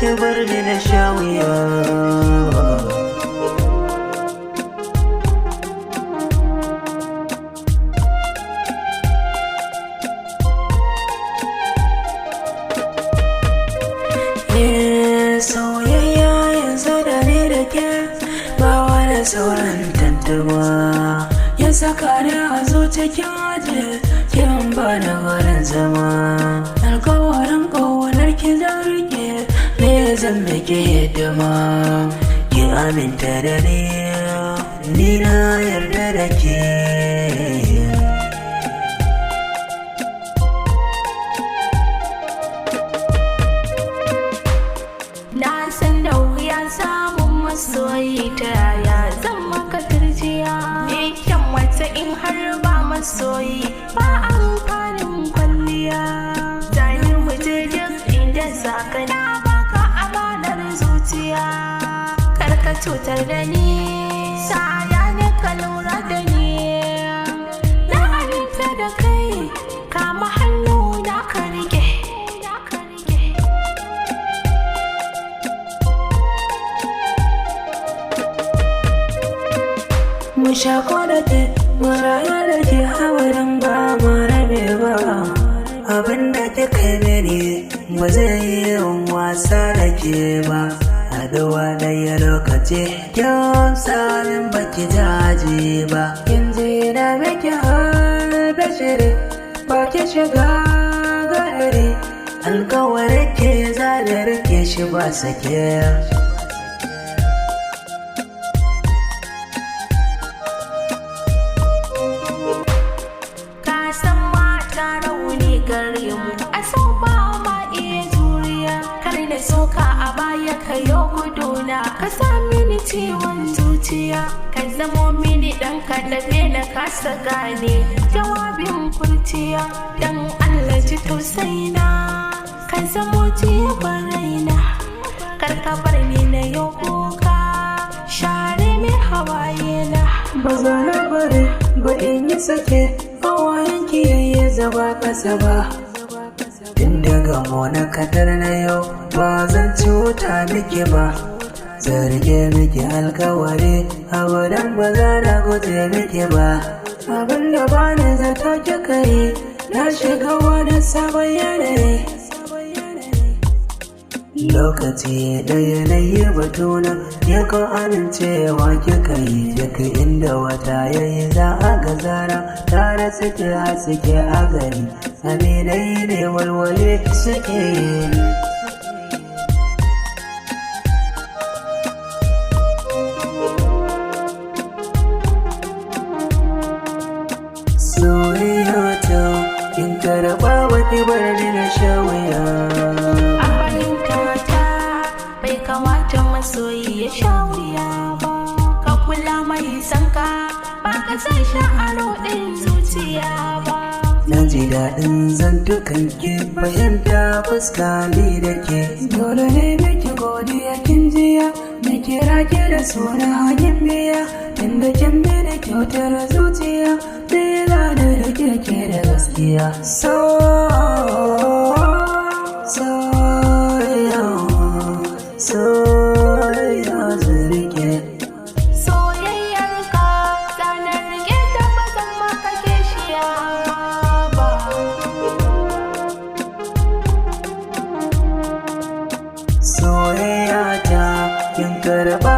ki bar ni na sha wuya. Soyayya yanzu da ni da ke ba wani sauran tantama, ya saka ni a zuciya aje kin ba da wurin zama. Alkawarin ƙaunar ki zan rike, ne zan miki hidima. Ki aminta da ni na yarda da ke. Na san da wuya samun masoyi, ta yaya zan maka turjiya? Kyan wata in har ba masoyi, ba amfanin kwalliya. Zani mu je duk inda zaka, na baka amanar zuciya. Kar ka cutar da ni, saya ne ka lura da ni. Na aminta da kai, kama hannu na ka rike. Mu shako da ke, mu rayu da ke, hawarin ba mu rabe ba. Abinda kika yi mini ba zai yi yin wasa da ke ba. Haɗuwa ɗaya lokaci kyau salin baki jaji ba. Kin ji na miki har da shiri, ba ki shiga gadari. Alkawarin ke za da rike shi ba sake. A sau ba ma iya juriya, kar da soka a baya ka yo guduna. Ka sa mini ciwon zuciya, ka zamo mini ɗan kaɗaɓe na kasa gane jawabin kurciya. Dan Allah ji tausaina, ka zamo jiban raina. Kar ka bar ni na yau kuka, share min hawaye na. Ba za na bari ba in yi sake, hawayen ki ya zaba ƙasa ba. Tun daga na kadar na yau ba zan cuta miki ba. Zarge miki alkawari, abadan ba za na guje miki ba. Abinda ba ni zata kika yi, na shiga wani sabon yanayi. Lokaci ɗaya na yi batuna, ya kan amincewa kika yi. Duk inda wata yayi za a ga zara, tare suke haske a gari. Aminai ne walwale suke yi. Soyayya ta in karɓa baki bar ni na sha wuya. Bai kamata masoyi ya sha wuya ba. Ka kula mai sanka, ba ka san sha'ano ɗin zuciya ba. Na ji daɗin zantukan ki, fahimta fuska ni da ke. Dole ne miki godiya kin jiya, na kira ki da suna hanyar biya. Tunda kin bi da kyautar zuciya, tsira da rike ke da gaskiya. Soyayya zirike. Soyayyar ka tsanar rike ta, ba zan maka kishiya ba. Soyayya ta kin karɓa